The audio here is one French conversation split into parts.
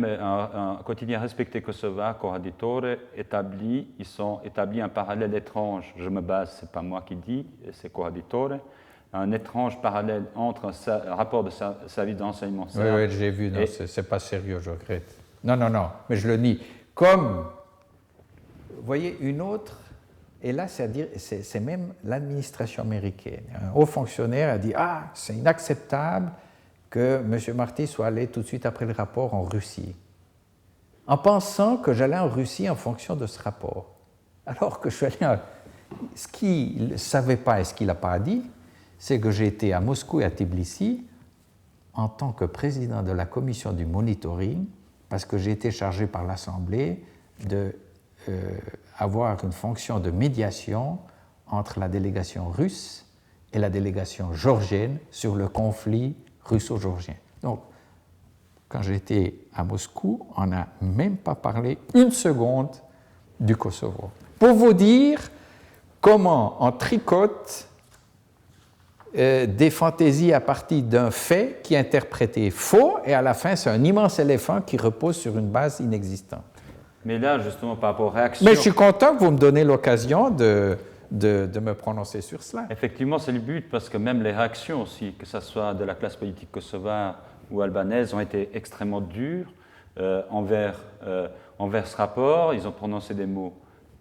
Un quotidien respecté kosovar, Corraditore, établit un parallèle étrange. Je me base, ce n'est pas moi qui dis, c'est Corraditore. Un étrange parallèle entre un rapport de service d'enseignement serbe. Oui, j'ai vu, c'est pas sérieux, je regrette. Non, mais je le nie. Comme, vous voyez, une autre, et là, c'est même l'administration américaine. Un haut fonctionnaire a dit « Ah, c'est inacceptable que M. Marty soit allé tout de suite après le rapport en Russie, en pensant que j'allais en Russie en fonction de ce rapport. Alors que je suis allé Ce qu'il ne savait pas et ce qu'il n'a pas dit, c'est que j'ai été à Moscou et à Tbilissi en tant que président de la commission du monitoring, parce que j'ai été chargé par l'Assemblée d'avoir une fonction de médiation entre la délégation russe et la délégation georgienne sur le conflit russo-georgien. Donc, quand j'étais à Moscou, on n'a même pas parlé une seconde du Kosovo. Pour vous dire comment on tricote des fantaisies à partir d'un fait qui est interprété faux, et à la fin, c'est un immense éléphant qui repose sur une base inexistante. Mais là, justement, par rapport aux réactions... Mais je suis content que vous me donnez l'occasion de me prononcer sur cela. Effectivement, c'est le but, parce que même les réactions aussi, que ce soit de la classe politique kosovare ou albanaise, ont été extrêmement dures envers ce rapport. Ils ont prononcé des mots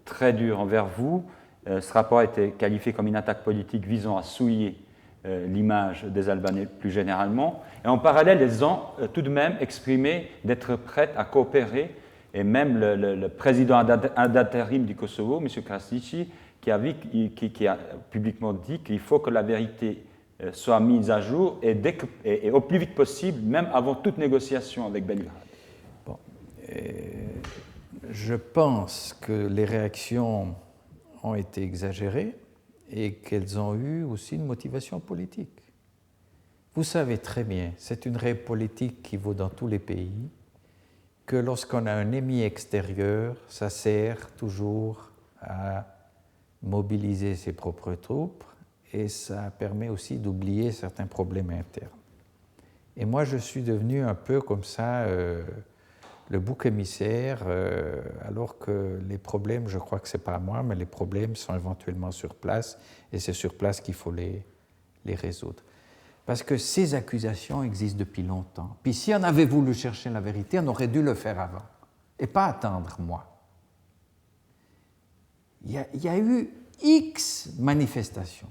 très durs envers vous. Ce rapport a été qualifié comme une attaque politique visant à souiller l'image des Albanais plus généralement. Et en parallèle, ils ont tout de même exprimé d'être prêts à coopérer. Et même le président d'intérim du Kosovo, M. Krstići, qui a publiquement dit qu'il faut que la vérité soit mise à jour et au plus vite possible, même avant toute négociation avec Belgrade. Bon, je pense que les réactions ont été exagérées et qu'elles ont eu aussi une motivation politique. Vous savez très bien, c'est une règle politique qui vaut dans tous les pays, que lorsqu'on a un ennemi extérieur, ça sert toujours à mobiliser ses propres troupes et ça permet aussi d'oublier certains problèmes internes. Et moi, je suis devenu un peu comme ça le bouc émissaire, alors que les problèmes, je crois que ce n'est pas à moi, mais les problèmes sont éventuellement sur place et c'est sur place qu'il faut les résoudre. Parce que ces accusations existent depuis longtemps. Puis si on avait voulu chercher la vérité, on aurait dû le faire avant et pas attendre moi. Il y a eu X manifestations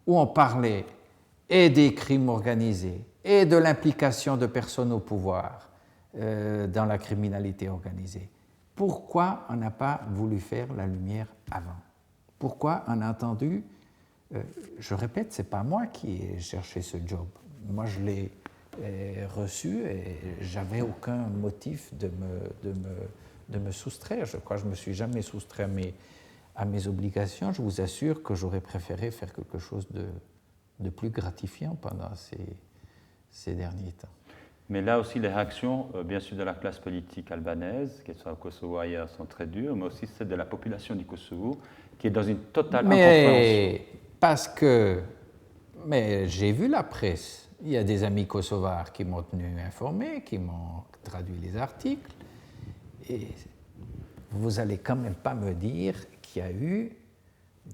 où on parlait et des crimes organisés et de l'implication de personnes au pouvoir dans la criminalité organisée. Pourquoi on n'a pas voulu faire la lumière avant? Pourquoi on a attendu? Je répète, ce n'est pas moi qui ai cherché ce job. Moi, je l'ai reçu et je n'avais aucun motif de me soustraire. Je crois que je ne me suis jamais soustrait à mes obligations. Je vous assure que j'aurais préféré faire quelque chose de plus gratifiant pendant ces derniers temps. Mais là aussi, les réactions, bien sûr, de la classe politique albanaise, qu'elle soit au Kosovo ou ailleurs, sont très dures, mais aussi celle de la population du Kosovo, qui est dans une totale incompréhension. Mais j'ai vu la presse. Il y a des amis kosovars qui m'ont tenu informé, qui m'ont traduit les articles. Et vous n'allez quand même pas me dire qu'il y a eu,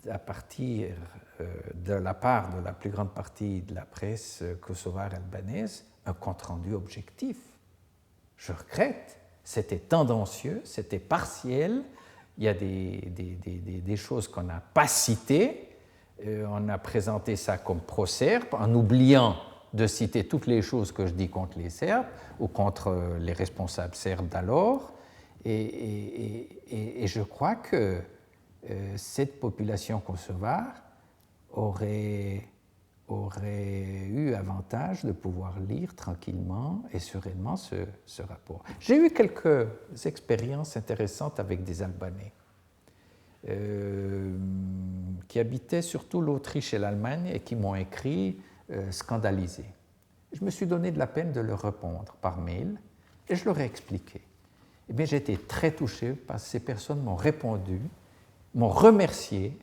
à partir de la part de la plus grande partie de la presse kosovare albanaise, un compte-rendu objectif. Je regrette. C'était tendancieux, c'était partiel. Il y a des choses qu'on n'a pas citées. On a présenté ça comme pro-serbe, en oubliant de citer toutes les choses que je dis contre les Serbes ou contre les responsables serbes d'alors. Et je crois que cette population kosovare aurait eu avantage de pouvoir lire tranquillement et sereinement ce rapport. J'ai eu quelques expériences intéressantes avec des Albanais qui habitaient surtout l'Autriche et l'Allemagne et qui m'ont écrit scandalisés. Je me suis donné de la peine de leur répondre par mail et je leur ai expliqué. Eh bien, j'ai été très touché parce que ces personnes m'ont répondu, m'ont remercié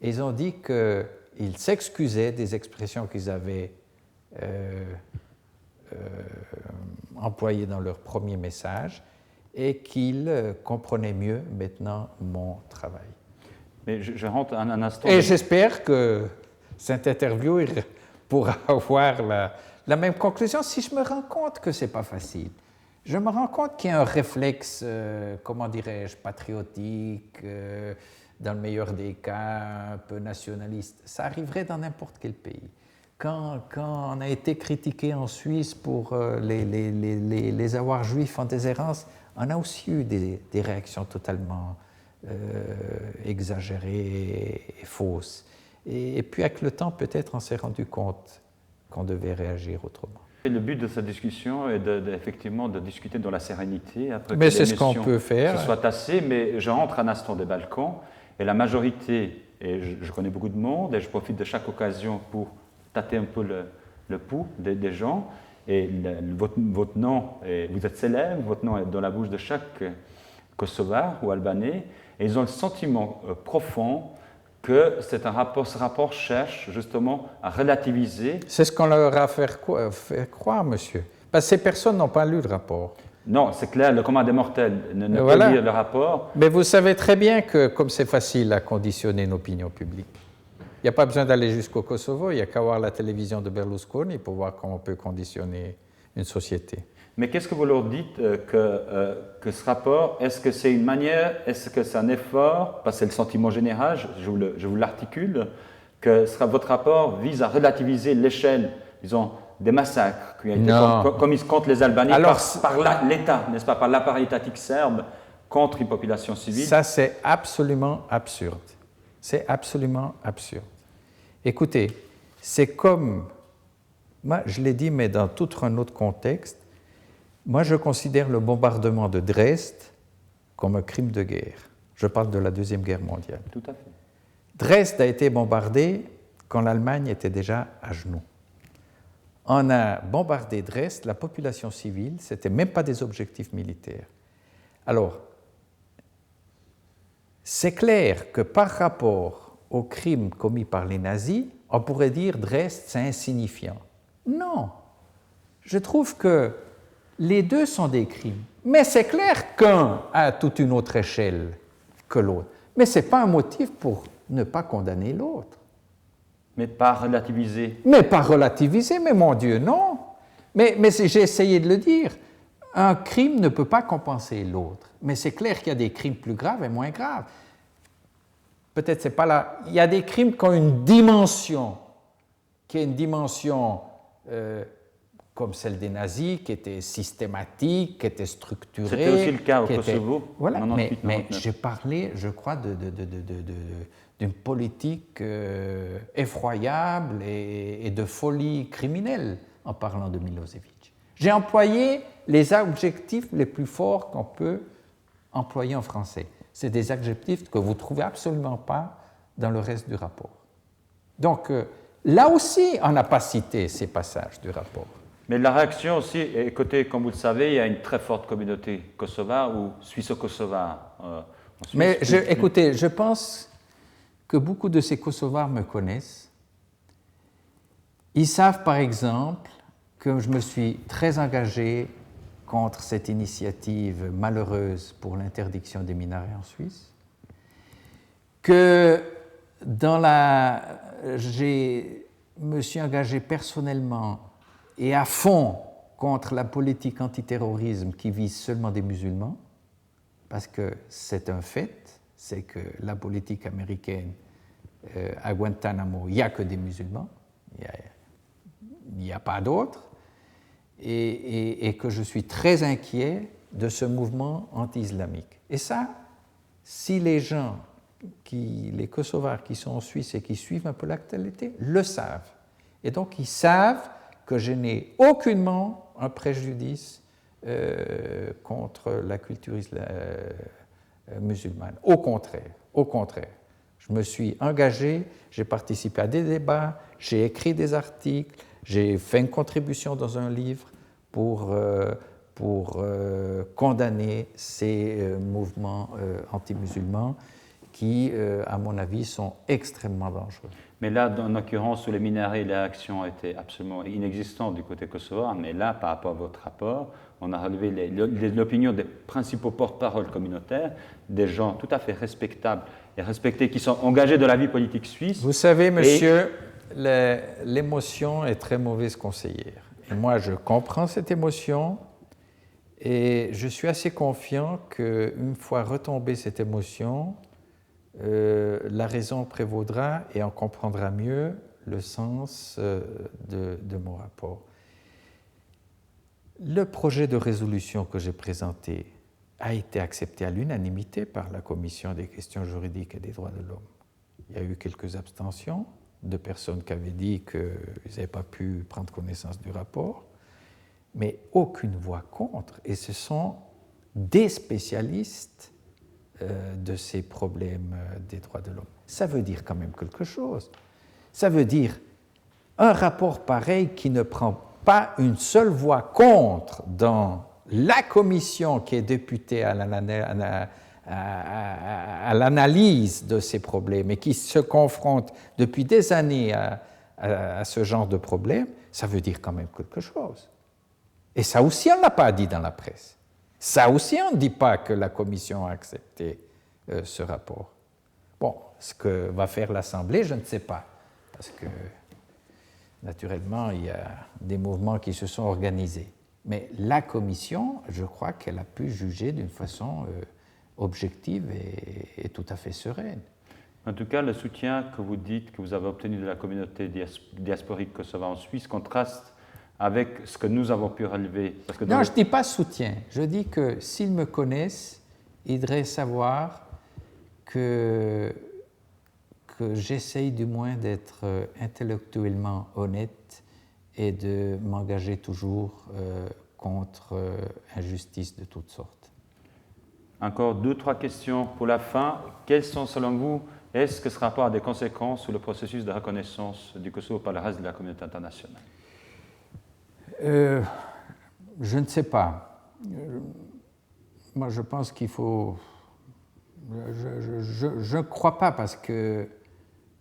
et ils ont dit qu'ils s'excusaient des expressions qu'ils avaient employé dans leur premier message et qu'ils comprenaient mieux maintenant mon travail. Mais je rentre un instant. Et j'espère que cette interview pourra avoir la même conclusion si je me rends compte que ce n'est pas facile. Je me rends compte qu'il y a un réflexe, comment dirais-je, patriotique, dans le meilleur des cas, un peu nationaliste. Ça arriverait dans n'importe quel pays. Quand on a été critiqué en Suisse pour les avoirs juifs en déshérence, on a aussi eu des réactions totalement exagérées et fausses. Et puis avec le temps, peut-être on s'est rendu compte qu'on devait réagir autrement. Le but de cette discussion est effectivement de discuter dans la sérénité. Après mais que c'est ce qu'on peut faire. Ce soit tassé, mais je rentre un instant des balcons et la majorité, et je connais beaucoup de monde et je profite de chaque occasion pour tâter un peu le pouls des gens. Et votre nom, vous êtes célèbre, votre nom est dans la bouche de chaque Kosovar ou Albanais, et ils ont le sentiment profond que ce rapport cherche justement à relativiser. C'est ce qu'on leur a fait croire, monsieur. Parce que ces personnes n'ont pas lu le rapport. Non, c'est clair, le commun des mortels ne voilà. peut lire le rapport. Mais vous savez très bien que, comme c'est facile à conditionner une opinion publique, il n'y a pas besoin d'aller jusqu'au Kosovo, il n'y a qu'à voir la télévision de Berlusconi pour voir comment on peut conditionner une société. Mais qu'est-ce que vous leur dites que ce rapport, est-ce que c'est une manière, est-ce que c'est un effort, parce que c'est le sentiment général, je vous l'articule, que votre rapport vise à relativiser l'échelle, disons, des massacres qui ont été commis contre les Albanais par l'État, n'est-ce pas, par l'appareil étatique serbe contre une population civile? Ça, c'est absolument absurde. C'est absolument absurde. Écoutez, c'est comme, moi je l'ai dit, mais dans tout un autre contexte, moi je considère le bombardement de Dresde comme un crime de guerre. Je parle de la Deuxième Guerre mondiale. Tout à fait. Dresde a été bombardée quand l'Allemagne était déjà à genoux. On a bombardé Dresde, la population civile, ce n'était même pas des objectifs militaires. Alors, c'est clair que par rapport aux crimes commis par les nazis, on pourrait dire Dresde, c'est insignifiant. Non, je trouve que les deux sont des crimes. Mais c'est clair qu'un a toute une autre échelle que l'autre. Mais ce n'est pas un motif pour ne pas condamner l'autre. Mais pas relativiser. Mais pas relativiser, mais mon Dieu, non. Mais j'ai essayé de le dire. Un crime ne peut pas compenser l'autre. Mais c'est clair qu'il y a des crimes plus graves et moins graves. Peut-être c'est pas là. Il y a des crimes qui ont une dimension, comme celle des nazis, qui était systématique, qui était structurée. C'était aussi le cas au Kosovo. Voilà, mais j'ai parlé, je crois, d'une politique effroyable et de folie criminelle en parlant de Milosevic. J'ai employé les adjectifs les plus forts qu'on peut employer en français. C'est des adjectifs que vous ne trouvez absolument pas dans le reste du rapport. Donc, là aussi, on n'a pas cité ces passages du rapport. Mais la réaction aussi, écoutez, comme vous le savez, il y a une très forte communauté kosovare ou suisse-kosovare. Mais écoutez, je pense que beaucoup de ces Kosovars me connaissent. Ils savent, par exemple, que je me suis très engagé contre cette initiative malheureuse pour l'interdiction des minarets en Suisse, que je me suis engagé personnellement et à fond contre la politique antiterrorisme qui vise seulement des musulmans, parce que c'est un fait, c'est que la politique américaine à Guantanamo, il n'y a que des musulmans, il n'y a pas d'autres, et que je suis très inquiet de ce mouvement anti-islamique. Et ça, si les gens, les Kosovars qui sont en Suisse et qui suivent un peu l'actualité, le savent. Et donc ils savent que je n'ai aucunement un préjudice contre la culture musulmane. Au contraire. Je me suis engagé, j'ai participé à des débats, j'ai écrit des articles, j'ai fait une contribution dans un livre pour condamner ces mouvements anti-musulmans qui, à mon avis, sont extrêmement dangereux. Mais là, en l'occurrence, où les minarets, les réactions étaient absolument inexistantes du côté kosovar, mais là, par rapport à votre rapport, on a relevé l'opinion des principaux porte-parole communautaires, des gens tout à fait respectables et respectés, qui sont engagés dans la vie politique suisse. Vous savez, monsieur, l'émotion est très mauvaise conseillère. Et moi, je comprends cette émotion et je suis assez confiant qu'une fois retombée cette émotion, la raison prévaudra et on comprendra mieux le sens de mon rapport. Le projet de résolution que j'ai présenté a été accepté à l'unanimité par la Commission des questions juridiques et des droits de l'homme. Il y a eu quelques abstentions de personnes qui avaient dit qu'ils n'avaient pas pu prendre connaissance du rapport, mais aucune voix contre, et ce sont des spécialistes de ces problèmes des droits de l'homme. Ça veut dire quand même quelque chose. Ça veut dire un rapport pareil qui ne prend pas une seule voix contre dans la commission qui est députée à l'analyse de ces problèmes et qui se confronte depuis des années à ce genre de problème, ça veut dire quand même quelque chose. Et ça aussi, on ne l'a pas dit dans la presse. Ça aussi, on ne dit pas que la Commission a accepté ce rapport. Bon, ce que va faire l'Assemblée, je ne sais pas, parce que, naturellement, il y a des mouvements qui se sont organisés. Mais la Commission, je crois qu'elle a pu juger d'une façon objective et tout à fait sereine. En tout cas, le soutien que vous dites que vous avez obtenu de la communauté diasporique kosovare en Suisse contraste avec ce que nous avons pu relever. Parce que non, je ne dis pas soutien. Je dis que s'ils me connaissent, ils devraient savoir que j'essaye du moins d'être intellectuellement honnête et de m'engager toujours contre injustice de toutes sortes. Encore 2-3 questions pour la fin. Quelles sont, selon vous, est-ce que ce rapport a des conséquences sur le processus de reconnaissance du Kosovo par le reste de la communauté internationale? Je ne sais pas. Moi, je pense qu'il faut... Je ne crois pas, parce que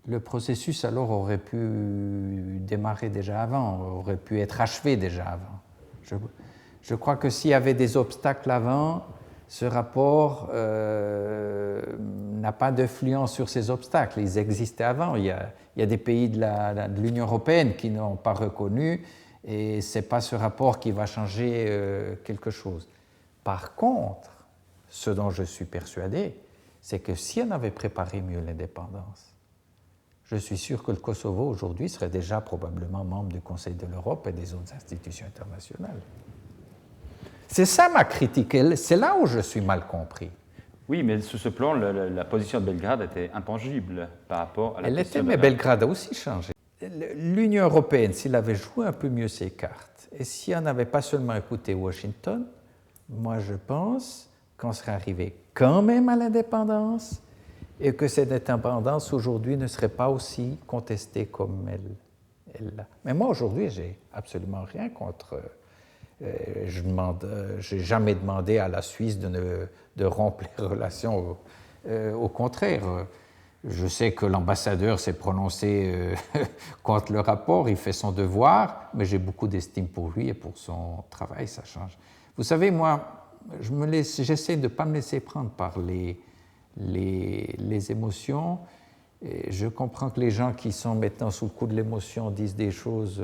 le processus alors aurait pu démarrer déjà avant, aurait pu être achevé déjà avant. Je crois que s'il y avait des obstacles avant, ce rapport n'a pas d'influence sur ces obstacles. Ils existaient avant. Il y a des pays de l'Union européenne qui n'ont pas reconnu, et ce n'est pas ce rapport qui va changer quelque chose. Par contre, ce dont je suis persuadé, c'est que si on avait préparé mieux l'indépendance, je suis sûr que le Kosovo aujourd'hui serait déjà probablement membre du Conseil de l'Europe et des autres institutions internationales. C'est ça ma critique, c'est là où je suis mal compris. Oui, mais sur ce plan, la position de Belgrade était intangible par rapport à la question mais Belgrade a aussi changé. L'Union européenne, s'il avait joué un peu mieux ses cartes, et si on n'avait pas seulement écouté Washington, moi je pense qu'on serait arrivé quand même à l'indépendance, et que cette indépendance aujourd'hui ne serait pas aussi contestée comme elle l'a. Mais moi aujourd'hui, j'ai absolument rien contre. Je n'ai jamais demandé à la Suisse de rompre les relations. Au contraire, je sais que l'ambassadeur s'est prononcé contre le rapport, il fait son devoir, mais j'ai beaucoup d'estime pour lui et pour son travail, ça change. Vous savez, moi, j'essaie de ne pas me laisser prendre par les émotions. Et je comprends que les gens qui sont maintenant sous le coup de l'émotion disent des choses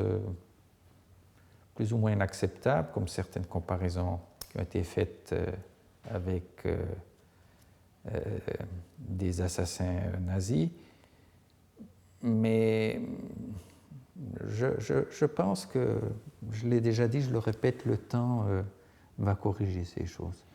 plus ou moins inacceptables, comme certaines comparaisons qui ont été faites avec des assassins nazis. Mais je pense que, je l'ai déjà dit, je le répète, le temps va corriger ces choses.